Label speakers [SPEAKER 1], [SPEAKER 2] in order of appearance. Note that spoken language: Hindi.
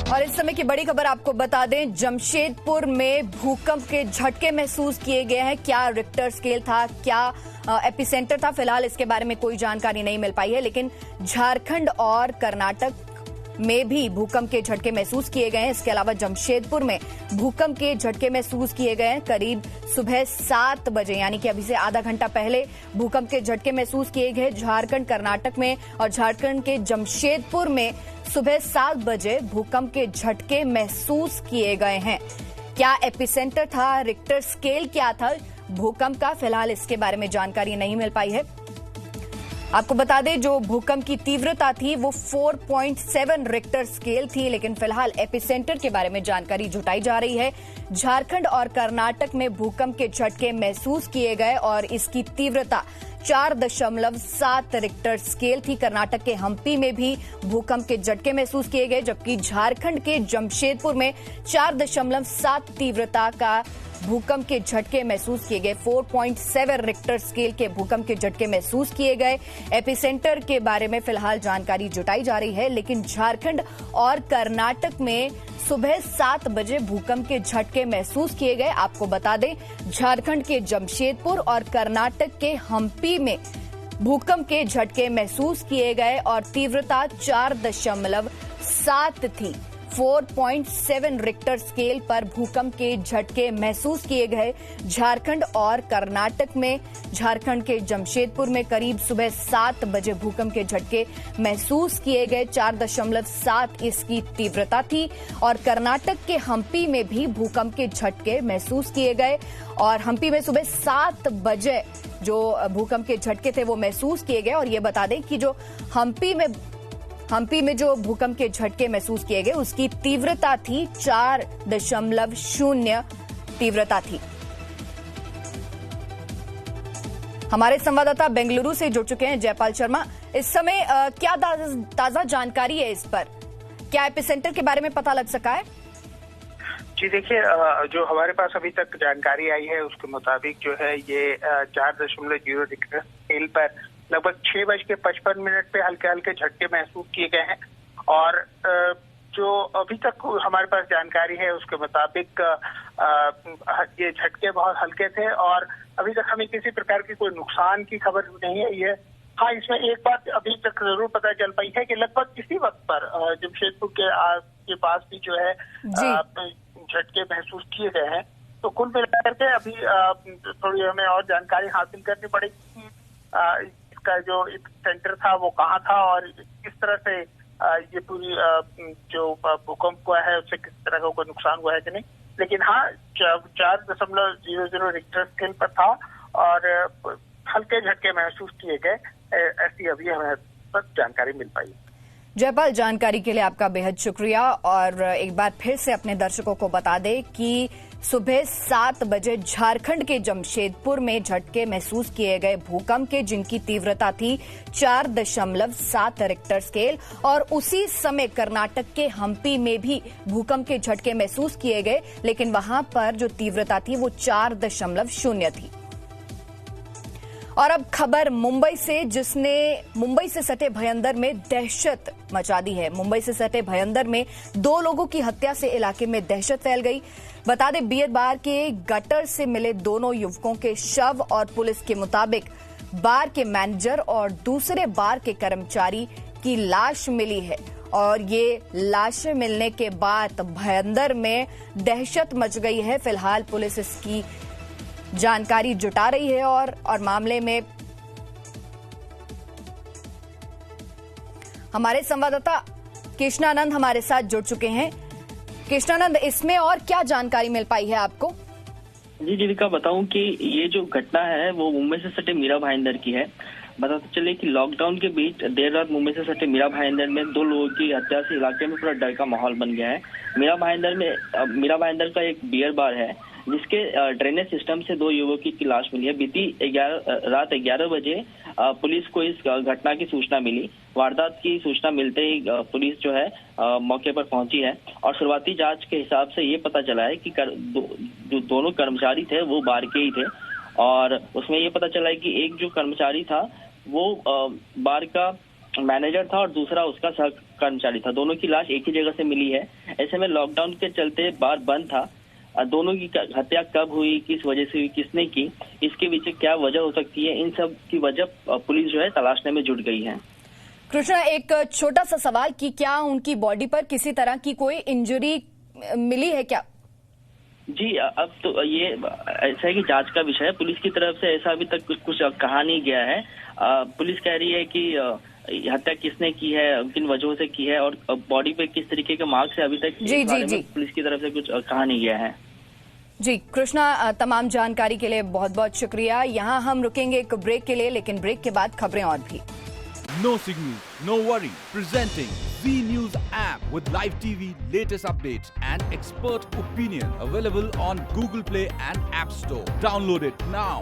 [SPEAKER 1] और इस समय की बड़ी खबर आपको बता दें, जमशेदपुर में भूकंप के झटके महसूस किए गए हैं। क्या रिक्टर स्केल था, क्या एपिसेंटर था, फिलहाल इसके बारे में कोई जानकारी नहीं मिल पाई है। लेकिन झारखंड और कर्नाटक में भी भूकंप के झटके महसूस किए गए हैं। इसके अलावा जमशेदपुर में भूकंप के झटके महसूस किए गए हैं। करीब सुबह 7 बजे, यानी कि अभी से आधा घंटा पहले भूकंप के झटके महसूस किए गए। झारखंड, कर्नाटक में और झारखंड के जमशेदपुर में सुबह 7 बजे भूकंप के झटके महसूस किए गए हैं। क्या एपिसेंटर था, रिक्टर स्केल क्या था भूकंप का, फिलहाल इसके बारे में जानकारी नहीं मिल पाई है। आपको बता दें, जो भूकंप की तीव्रता थी वो 4.7 रिक्टर स्केल थी, लेकिन फिलहाल एपिसेंटर के बारे में जानकारी जुटाई जा रही है। झारखंड और कर्नाटक में भूकंप के झटके महसूस किए गए और इसकी तीव्रता 4.7 रिक्टर स्केल थी। कर्नाटक के हम्पी में भी भूकंप के झटके महसूस किए गए, जबकि झारखंड के जमशेदपुर में 4.7 तीव्रता का भूकंप के झटके महसूस किए गए। 4.7 रिक्टर स्केल के भूकंप के झटके महसूस किए गए। एपिसेंटर के बारे में फिलहाल जानकारी जुटाई जा रही है, लेकिन झारखंड और कर्नाटक में सुबह 7 बजे भूकंप के झटके महसूस किए गए। आपको बता दें, झारखंड के जमशेदपुर और कर्नाटक के हम्पी में भूकंप के झटके महसूस किए गए और तीव्रता 4.7 थी। 4.7 रिक्टर स्केल पर भूकंप के झटके महसूस किए गए। झारखंड और कर्नाटक में, झारखंड के जमशेदपुर में करीब सुबह 7 बजे भूकंप के झटके महसूस किए गए। 4.7 इसकी तीव्रता थी और कर्नाटक के हम्पी में भी भूकंप के झटके महसूस किए गए और हम्पी में सुबह 7 बजे जो भूकंप के झटके थे वो महसूस किए गए। और ये बता दें कि जो हम्पी में जो भूकंप के झटके महसूस किए गए उसकी तीव्रता थी 4.0 तीव्रता थी। हमारे संवाददाता बेंगलुरु से जुड़ चुके हैं जयपाल शर्मा। इस समय क्या ताजा जानकारी है इस पर? क्या एपिसेंटर के बारे में पता लग सका है?
[SPEAKER 2] जी देखिए, जो हमारे पास अभी तक जानकारी आई है उसके मुताबिक जो है ये 4.0 रिक्टर स्केल पर लगभग 6:55 पे हल्के हल्के झटके महसूस किए गए हैं। और जो अभी तक हमारे पास जानकारी है उसके मुताबिक ये झटके बहुत हल्के थे और अभी तक हमें किसी प्रकार की कोई नुकसान की खबर नहीं आई है। हाँ, इसमें एक बात अभी तक जरूर पता चल पाई है कि लगभग इसी वक्त पर जमशेदपुर के पास भी जो है झटके महसूस किए गए हैं। तो कुल मिलाकर के अभी थोड़ी हमें और जानकारी हासिल करनी पड़ेगी। इसका जो एक सेंटर था वो कहाँ था और किस तरह से ये पूरी जो भूकंप हुआ है उससे किस तरह का कोई नुकसान हुआ है कि नहीं। लेकिन हाँ, 4.00 रिक्टर स्केल पर था और हल्के झटके महसूस किए गए, ऐसी अभी हमें तक जानकारी मिल पाई।
[SPEAKER 1] जयपाल, जानकारी के लिए आपका बेहद शुक्रिया। और एक बार फिर से अपने दर्शकों को बता दें कि सुबह 7 बजे झारखंड के जमशेदपुर में झटके महसूस किए गए भूकंप के, जिनकी तीव्रता थी 4.7 रिक्टर स्केल। और उसी समय कर्नाटक के हम्पी में भी भूकंप के झटके महसूस किए गए, लेकिन वहां पर जो तीव्रता थी वो 4.0 थी। और अब खबर मुंबई से, जिसने मुंबई से सटे भयंदर में दहशत मचा दी है। मुंबई से सटे भयंदर में 2 लोगों की हत्या से इलाके में दहशत फैल गई। बता दें, बियर बार के गटर से मिले दोनों युवकों के शव और पुलिस के मुताबिक बार के मैनेजर और दूसरे बार के कर्मचारी की लाश मिली है। और ये लाशें मिलने के बाद भयंदर में दहशत मच गई है। फिलहाल पुलिस इसकी जानकारी जुटा रही है और मामले में हमारे संवाददाता कृष्णानंद हमारे साथ जुड़ चुके हैं। कृष्णानंद, इसमें और क्या जानकारी मिल पाई है आपको?
[SPEAKER 3] जी जीविका, बताऊं कि ये जो घटना है वो मुंबई से सटे मीरा भाईंदर की है। बताते चले कि लॉकडाउन के बीच देर रात मुंबई से सटे मीरा भाईंदर में 2 लोगों की हत्या से इलाके में पूरा डर का माहौल बन गया है। मीरा भाईंदर का एक बियर बार है जिसके ड्रेनेज सिस्टम से 2 युवकों की लाश मिली है। बीती रात 11 बजे पुलिस को इस घटना की सूचना मिली। वारदात की सूचना मिलते ही पुलिस जो है मौके पर पहुंची है और शुरुआती जांच के हिसाब से ये पता चला है कि जो दोनों कर्मचारी थे वो बार के ही थे। और उसमें ये पता चला है कि एक जो कर्मचारी था वो बार का मैनेजर था और दूसरा उसका सह कर्मचारी था। दोनों की लाश एक ही जगह से मिली है। ऐसे में लॉकडाउन के चलते बार बंद था। दोनों की हत्या कब हुई, किस वजह से हुई, किसने की, इसके पीछे क्या वजह हो सकती है, इन सब की वजह पुलिस जो है तलाशने में जुट गई है।
[SPEAKER 1] कृष्णा, एक छोटा सा सवाल कि क्या उनकी बॉडी पर किसी तरह की कोई इंजरी मिली है क्या?
[SPEAKER 3] जी, अब तो ये ऐसा है कि जांच का विषय है। पुलिस की तरफ से ऐसा अभी तक कुछ कहा नहीं गया है। पुलिस कह रही है कि हत्या किसने की है, किन वजहों से की है और बॉडी पे किस तरीके के मार्क्स है, अभी तक इस बारे में पुलिस की तरफ से कुछ कहा नहीं गया है।
[SPEAKER 1] जी कृष्णा, तमाम जानकारी के लिए बहुत बहुत शुक्रिया। यहाँ हम रुकेंगे एक ब्रेक के लिए, लेकिन ब्रेक के बाद खबरें और भी।
[SPEAKER 4] No signal, no worry. Presenting Z News app with live TV, latest updates and expert opinion. Available on Google Play and App Store. Download it now.